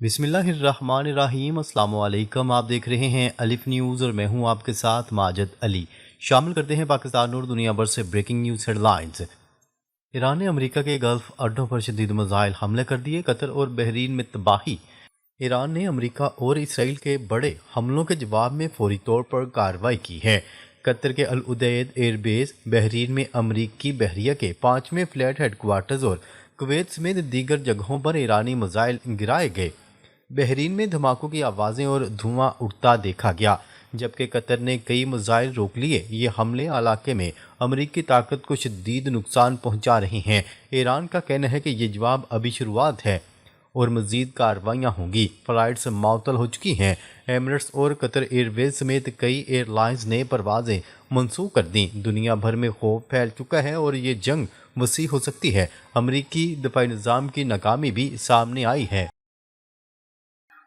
بسم اللہ الرحمن الرحیم۔ السلام علیکم، آپ دیکھ رہے ہیں الف نیوز اور میں ہوں آپ کے ساتھ ماجد علی۔ شامل کرتے ہیں پاکستان اور دنیا بھر سے breaking news headlines. Iran نے امریکہ کے گلف اڈوں پر شدید میزائل حملے کر دیے، قطر اور بحرین میں تباہی۔ ایران نے امریکہ اور اسرائیل کے بڑے حملوں کے جواب میں فوری طور پر کارروائی کی ہے۔ قطر کے العدید ایئر بیس، بحرین میں امریکی بحریہ کے 5ویں فلیٹ ہیڈ کوارٹرز اور کویت سمیت دیگر جگہوں پر ایرانی میزائل گرائے گئے۔ بحرین میں دھماکوں کی آوازیں اور دھواں اٹھتا دیکھا گیا، جبکہ قطر نے کئی میزائل روک لیے۔ یہ حملے علاقے میں امریکی طاقت کو شدید نقصان پہنچا رہے ہیں۔ ایران کا کہنا ہے کہ یہ جواب ابھی شروعات ہے اور مزید کارروائیاں ہوں گی۔ فلائٹس معطل ہو چکی ہیں۔ ایمریٹس اور قطر ایئر ویز سمیت کئی ایئر لائنز نے پروازیں منسوخ کر دیں۔ دنیا بھر میں خوف پھیل چکا ہے اور یہ جنگ وسیع ہو سکتی ہے۔ امریکی دفاعی نظام کی ناکامی بھی سامنے آئی ہے۔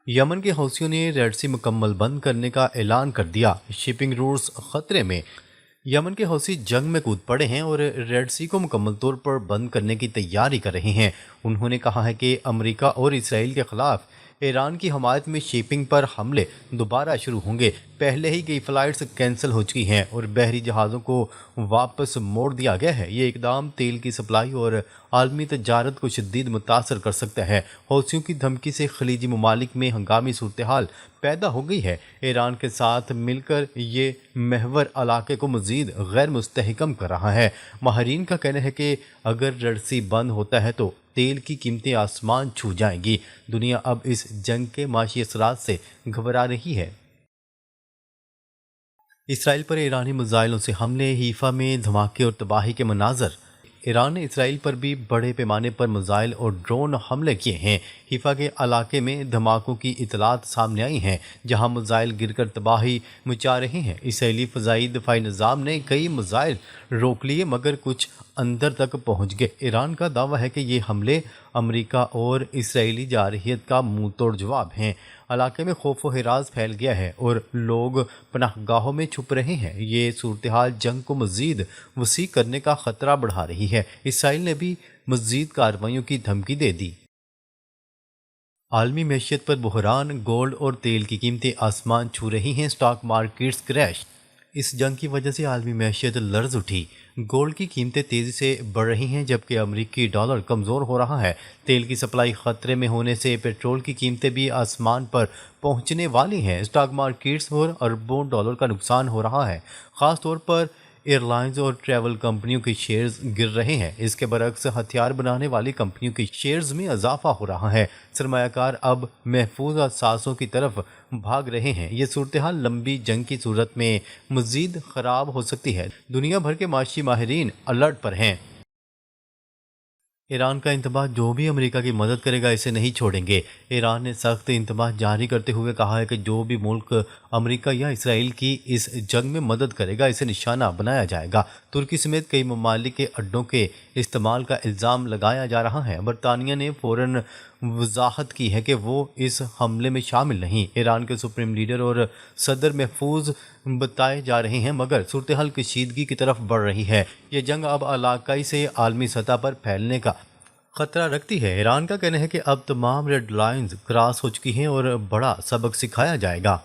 یمن کے حوثیوں نے ریڈ سی مکمل بند کرنے کا اعلان کر دیا، شپنگ روٹس خطرے میں۔ یمن کے حوثی جنگ میں کود پڑے ہیں اور ریڈ سی کو مکمل طور پر بند کرنے کی تیاری کر رہے ہیں۔ انہوں نے کہا ہے کہ امریکہ اور اسرائیل کے خلاف ایران کی حمایت میں شپنگ پر حملے دوبارہ شروع ہوں گے۔ پہلے ہی کئی فلائٹس کینسل ہو چکی ہیں اور بحری جہازوں کو واپس موڑ دیا گیا ہے۔ یہ اقدام تیل کی سپلائی اور عالمی تجارت کو شدید متاثر کر سکتا ہے۔ حوثیوں کی دھمکی سے خلیجی ممالک میں ہنگامی صورتحال پیدا ہو گئی ہے۔ ایران کے ساتھ مل کر یہ محور علاقے کو مزید غیر مستحکم کر رہا ہے۔ ماہرین کا کہنا ہے کہ اگر ریڈ سی بند ہوتا ہے تو تیل کی قیمتیں آسمان چھو جائیں گی۔ دنیا اب اس جنگ کے معاشی اثرات سے گھبرا رہی ہے۔ اسرائیل پر ایرانی میزائلوں سے حملے، حیفا میں دھماکے اور تباہی کے مناظر۔ ایران نے اسرائیل پر بھی بڑے پیمانے پر میزائل اور ڈرون حملے کیے ہیں۔ حیفا کے علاقے میں دھماکوں کی اطلاعات سامنے آئی ہیں، جہاں میزائل گر کر تباہی مچا رہے ہیں۔ اسرائیلی فضائی دفاعی نظام نے کئی میزائل روک لیے مگر کچھ اندر تک پہنچ گئے۔ ایران کا دعویٰ ہے کہ یہ حملے امریکہ اور اسرائیلی جارحیت کا منہ توڑ جواب ہیں۔ علاقے میں خوف و ہراس پھیل گیا ہے اور لوگ پناہ گاہوں میں چھپ رہے ہیں۔ یہ صورتحال جنگ کو مزید وسیع کرنے کا خطرہ بڑھا رہی ہے۔ اسرائیل نے بھی مزید کارروائیوں کی دھمکی دے دی۔ عالمی معیشت پر بحران، گولڈ اور تیل کی قیمتیں آسمان چھو رہی ہیں، اسٹاک مارکیٹس کریش۔ اس جنگ کی وجہ سے عالمی معیشت لرز اٹھی۔ گولڈ کی قیمتیں تیزی سے بڑھ رہی ہیں جبکہ امریکی ڈالر کمزور ہو رہا ہے۔ تیل کی سپلائی خطرے میں ہونے سے پیٹرول کی قیمتیں بھی آسمان پر پہنچنے والی ہیں۔ اسٹاک مارکیٹس اور اربوں ڈالر کا نقصان ہو رہا ہے۔ خاص طور پر ایئر لائنز اور ٹریول کمپنیوں کے شیئرز گر رہے ہیں۔ اس کے برعکس ہتھیار بنانے والی کمپنیوں کے شیئرز میں اضافہ ہو رہا ہے۔ سرمایہ کار اب محفوظ اثاثوں کی طرف بھاگ رہے ہیں۔ یہ صورتحال لمبی جنگ کی صورت میں مزید خراب ہو سکتی ہے۔ دنیا بھر کے معاشی ماہرین الرٹ پر ہیں۔ ایران کا انتباہ جو بھی امریکہ کی مدد کرے گا اسے نہیں چھوڑیں گے۔ ایران نے سخت انتباہ جاری کرتے ہوئے کہا ہے کہ جو بھی ملک امریکہ یا اسرائیل کی اس جنگ میں مدد کرے گا اسے نشانہ بنایا جائے گا۔ ترکی سمیت کئی ممالک کے اڈوں کے استعمال کا الزام لگایا جا رہا ہے۔ برطانیہ نے فوراً وضاحت کی ہے کہ وہ اس حملے میں شامل نہیں۔ ایران کے سپریم لیڈر اور صدر محفوظ بتائے جا رہے ہیں مگر صورتحال کشیدگی کی طرف بڑھ رہی ہے۔ یہ جنگ اب علاقائی سے عالمی سطح پر پھیلنے کا خطرہ رکھتی ہے۔ ایران کا کہنا ہے کہ اب تمام ریڈ لائنز کراس ہو چکی ہیں اور بڑا سبق سکھایا جائے گا۔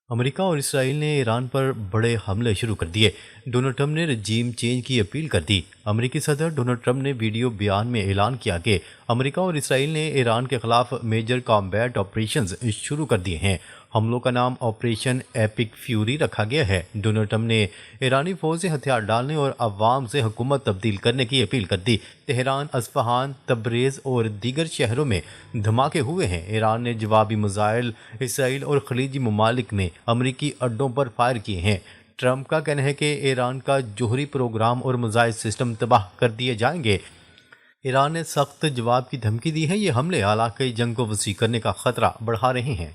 امریکہ اور اسرائیل نے ایران پر بڑے حملے شروع کر دیے۔ ڈونلڈ ٹرمپ نے رجیم چینج کی اپیل کر دی۔ امریکی صدر ڈونلڈ ٹرمپ نے ویڈیو بیان میں اعلان کیا کہ امریکہ اور اسرائیل نے ایران کے خلاف میجر کامبیٹ آپریشنز شروع کر دیے ہیں۔ حملوں کا نام آپریشن ایپک فیوری رکھا گیا ہے۔ ڈونلڈ ٹرمپ نے ایرانی فوج سے ہتھیار ڈالنے اور عوام سے حکومت تبدیل کرنے کی اپیل کر دی۔ تہران، اصفہان، تبریز اور دیگر شہروں میں دھماکے ہوئے ہیں۔ ایران نے جوابی میزائل اسرائیل اور خلیجی ممالک میں امریکی اڈوں پر فائر کیے ہیں۔ ٹرمپ کا کہنا ہے کہ ایران کا جوہری پروگرام اور میزائل سسٹم تباہ کر دیے جائیں گے۔ ایران نے سخت جواب کی دھمکی دی ہے۔ یہ حملے علاقائی جنگ کو وسیع کرنے کا خطرہ بڑھا رہے ہیں۔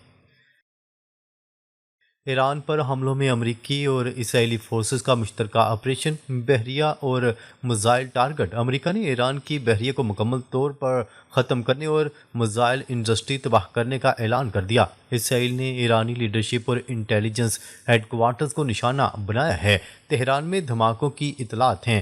ایران پر حملوں میں امریکی اور اسرائیلی فورسز کا مشترکہ آپریشن، بحریہ اور میزائل ٹارگٹ۔ امریکہ نے ایران کی بحریہ کو مکمل طور پر ختم کرنے اور میزائل انڈسٹری تباہ کرنے کا اعلان کر دیا۔ اسرائیل نے ایرانی لیڈرشپ اور انٹیلیجنس ہیڈ کوارٹرز کو نشانہ بنایا ہے۔ تہران میں دھماکوں کی اطلاعات ہیں۔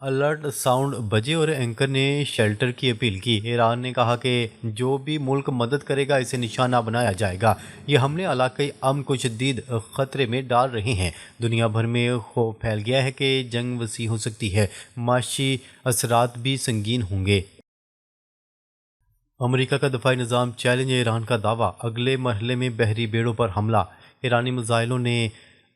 الرٹ ساؤنڈ بجے اور اینکر نے شیلٹر کی اپیل کی۔ ایران نے کہا کہ جو بھی ملک مدد کرے گا اسے نشانہ بنایا جائے گا۔ یہ حملے علاقائی امن کو شدید خطرے میں ڈال رہے ہیں۔ دنیا بھر میں خوف پھیل گیا ہے کہ جنگ وسیع ہو سکتی ہے، معاشی اثرات بھی سنگین ہوں گے۔ امریکہ کا دفاعی نظام چیلنج، ایران کا دعویٰ اگلے مرحلے میں بحری بیڑوں پر حملہ۔ ایرانی میزائلوں نے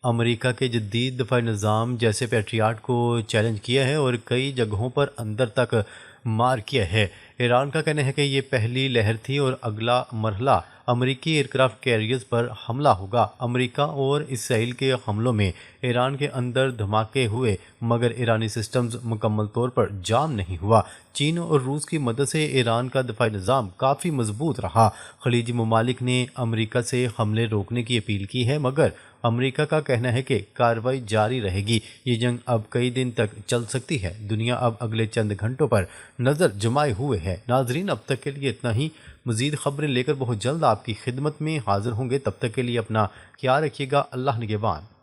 امریکہ کے جدید دفاعی نظام جیسے پیٹریاٹ کو چیلنج کیا ہے اور کئی جگہوں پر اندر تک مار کیا ہے۔ ایران کا کہنا ہے کہ یہ پہلی لہر تھی اور اگلا مرحلہ امریکی ایئرکرافٹ کیریئرز پر حملہ ہوگا۔ امریکہ اور اسرائیل کے حملوں میں ایران کے اندر دھماکے ہوئے مگر ایرانی سسٹمز مکمل طور پر جام نہیں ہوا۔ چین اور روس کی مدد سے ایران کا دفاعی نظام کافی مضبوط رہا۔ خلیجی ممالک نے امریکہ سے حملے روکنے کی اپیل کی ہے مگر امریکہ کا کہنا ہے کہ کارروائی جاری رہے گی۔ یہ جنگ اب کئی دن تک چل سکتی ہے۔ دنیا اب اگلے چند گھنٹوں پر نظر جمائے ہوئے ہے۔ ناظرین، اب تک کے لیے اتنا ہی۔ مزید خبریں لے کر بہت جلد آپ کی خدمت میں حاضر ہوں گے۔ تب تک کے لیے اپنا خیال رکھیے گا۔ اللہ نگہبان۔